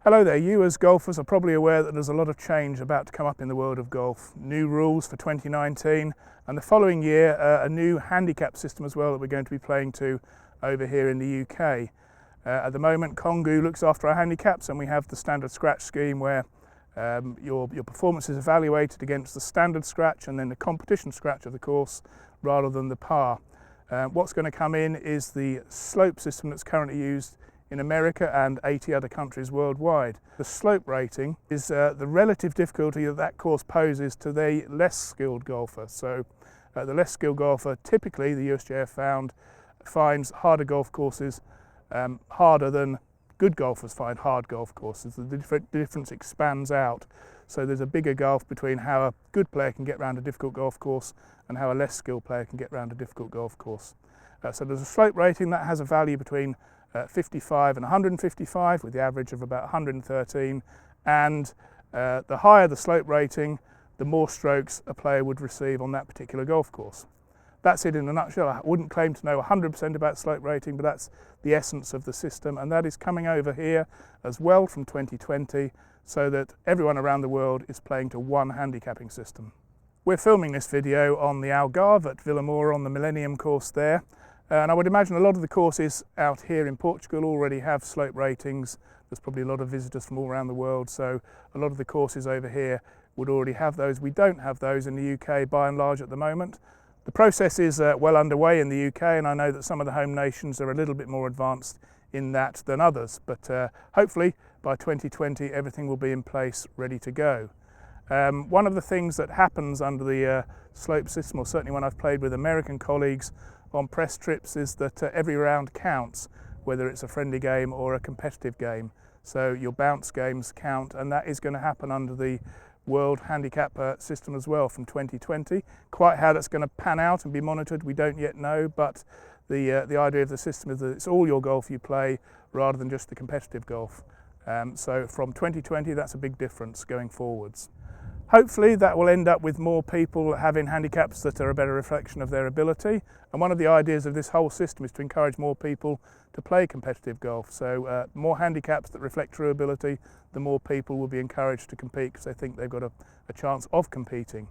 Hello there, you as golfers are probably aware that there's a lot of change about to come up in the world of golf. New rules for 2019 and the following year a new handicap system as well that we're going to be playing to over here in the UK. At the moment Kongu looks after our handicaps and we have the standard scratch scheme where your performance is evaluated against the standard scratch and then the competition scratch of the course rather than the par. What's going to come in is the slope system that's currently used in America and 80 other countries worldwide. The slope rating is the relative difficulty that course poses to the less skilled golfer. So the less skilled golfer, typically the USGA finds harder golf courses harder than good golfers find hard golf courses. The difference expands out. So there's a bigger gulf between how a good player can get around a difficult golf course and how a less skilled player can get around a difficult golf course. So there's a slope rating that has a value between 55 and 155 with the average of about 113, and the higher the slope rating, the more strokes a player would receive on that particular golf course. That's it in a nutshell. I wouldn't claim to know 100% about slope rating, but that's the essence of the system, and that is coming over here as well from 2020 so that everyone around the world is playing to one handicapping system. We're filming this video on the Algarve at Villamor on the Millennium course there. And I would imagine a lot of the courses out here in Portugal already have slope ratings. There's probably a lot of visitors from all around the world, so a lot of the courses over here would already have those. We don't have those in the UK by and large at the moment. The process is well underway in the UK, and I know that some of the home nations are a little bit more advanced in that than others, but hopefully by 2020 everything will be in place, ready to go. One of the things that happens under the slope system, or certainly when I've played with American colleagues on press trips, is that every round counts, whether it's a friendly game or a competitive game. So your bounce games count, and that is going to happen under the World Handicap System as well from 2020. Quite how that's going to pan out and be monitored we don't yet know, but the idea of the system is that it's all your golf you play rather than just the competitive golf. So from 2020 that's a big difference going forwards. Hopefully that will end up with more people having handicaps that are a better reflection of their ability, and one of the ideas of this whole system is to encourage more people to play competitive golf. So more handicaps that reflect true ability, the more people will be encouraged to compete because they think they've got a chance of competing.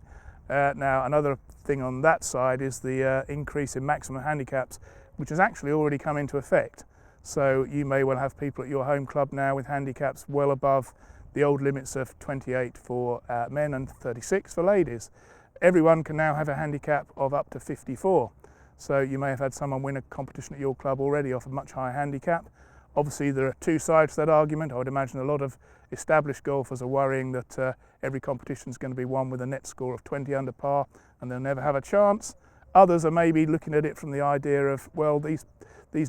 Now another thing on that side is the increase in maximum handicaps, which has actually already come into effect. So you may well have people at your home club now with handicaps well above the old limits of 28 for men and 36 for ladies. Everyone can now have a handicap of up to 54. So you may have had someone win a competition at your club already off a much higher handicap. Obviously there are two sides to that argument. I would imagine a lot of established golfers are worrying that every competition is going to be won with a net score of 20 under par and they'll never have a chance. Others are maybe looking at it from the idea of, well, these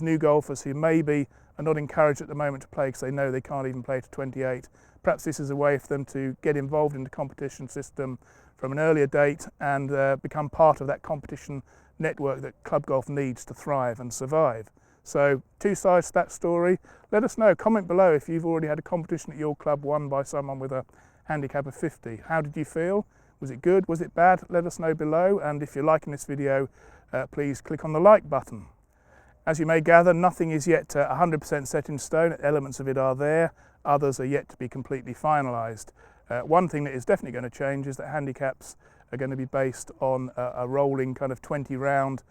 new golfers who maybe are not encouraged at the moment to play because they know they can't even play to 28. Perhaps this is a way for them to get involved in the competition system from an earlier date and become part of that competition network that club golf needs to thrive and survive. So two sides to that story. Let us know, comment below if you've already had a competition at your club won by someone with a handicap of 50. How did you feel? Was it good? Was it bad? Let us know below, and if you're liking this video, please click on the like button. As you may gather, nothing is yet 100% set in stone. Elements of it are there. Others are yet to be completely finalised. One thing that is definitely going to change is that handicaps are going to be based on a rolling kind of 20-round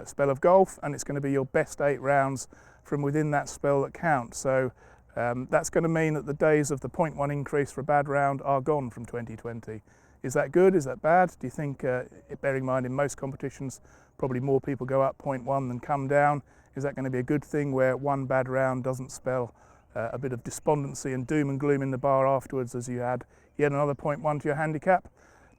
spell of golf, and it's going to be your best 8 rounds from within that spell that count. So that's going to mean that the days of the 0.1 increase for a bad round are gone from 2020. Is that good? Is that bad? Do you think, bearing in mind in most competitions probably more people go up 0.1 than come down, is that going to be a good thing where one bad round doesn't spell a bit of despondency and doom and gloom in the bar afterwards as you had yet another 0.1 to your handicap?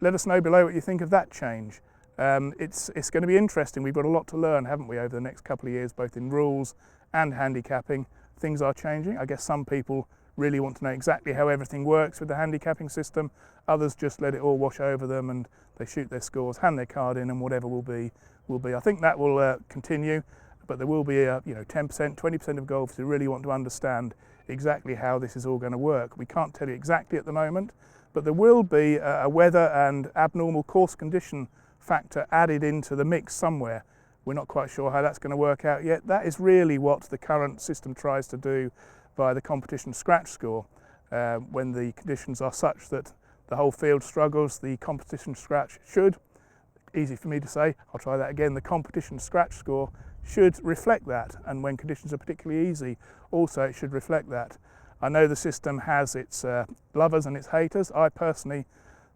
Let us know below what you think of that change. It's going to be interesting. We've got a lot to learn, haven't we, over the next couple of years, both in rules and handicapping. Things are changing. I guess some people really want to know exactly how everything works with the handicapping system. Others just let it all wash over them and they shoot their scores, hand their card in, and whatever will be, will be. I think that will continue, but there will be 10%, 20% of golfers who really want to understand exactly how this is all going to work. We can't tell you exactly at the moment, but there will be a weather and abnormal course condition factor added into the mix somewhere. We're not quite sure how that's going to work out yet. That is really what the current system tries to do via the competition scratch score. when the conditions are such that the whole field struggles, the competition scratch should, easy for me to say, I'll try that again, the competition scratch score should reflect that, and when conditions are particularly easy also it should reflect that. I know the system has its lovers and its haters. I personally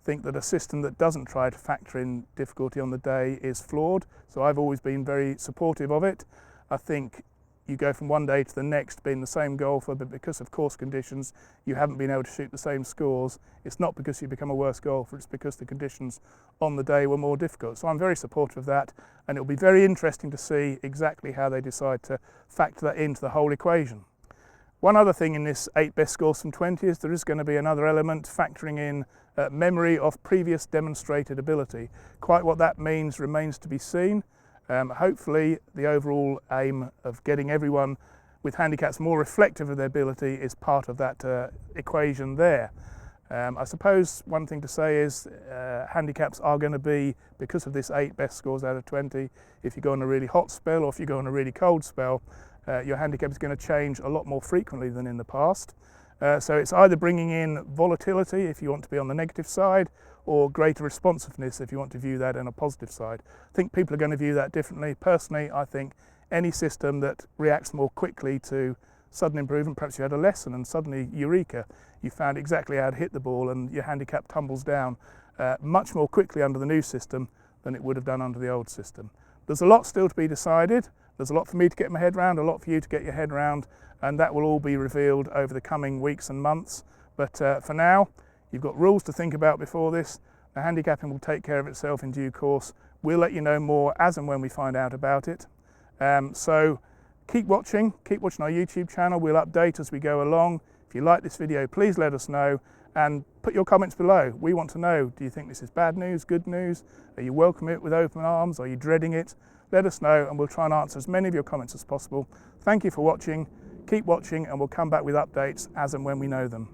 think that a system that doesn't try to factor in difficulty on the day is flawed, so I've always been very supportive of it. I think you go from one day to the next being the same golfer, but because of course conditions you haven't been able to shoot the same scores. It's not because you become a worse golfer, it's because the conditions on the day were more difficult. So I'm very supportive of that, and it'll be very interesting to see exactly how they decide to factor that into the whole equation. One other thing in this 8 best scores from 20 is there is going to be another element factoring in memory of previous demonstrated ability. Quite what that means remains to be seen. Hopefully the overall aim of getting everyone with handicaps more reflective of their ability is part of that equation there. I suppose one thing to say is handicaps are going to be, because of this 8 best scores out of 20, if you go on a really hot spell or if you go on a really cold spell, your handicap is going to change a lot more frequently than in the past. So it's either bringing in volatility if you want to be on the negative side, or greater responsiveness if you want to view that in a positive side. I think people are going to view that differently. Personally, I think any system that reacts more quickly to sudden improvement, perhaps you had a lesson and suddenly, eureka, you found exactly how to hit the ball and your handicap tumbles down much more quickly under the new system than it would have done under the old system. There's a lot still to be decided. There's a lot for me to get my head around, a lot for you to get your head around, and that will all be revealed over the coming weeks and months. But for now, you've got rules to think about before this. The handicapping will take care of itself in due course. We'll let you know more as and when we find out about it. So keep watching our YouTube channel. We'll update as we go along. If you like this video, please let us know and put your comments below. We want to know, do you think this is bad news, good news? Are you welcoming it with open arms? Are you dreading it? Let us know and we'll try and answer as many of your comments as possible. Thank you for watching. Keep watching and we'll come back with updates as and when we know them.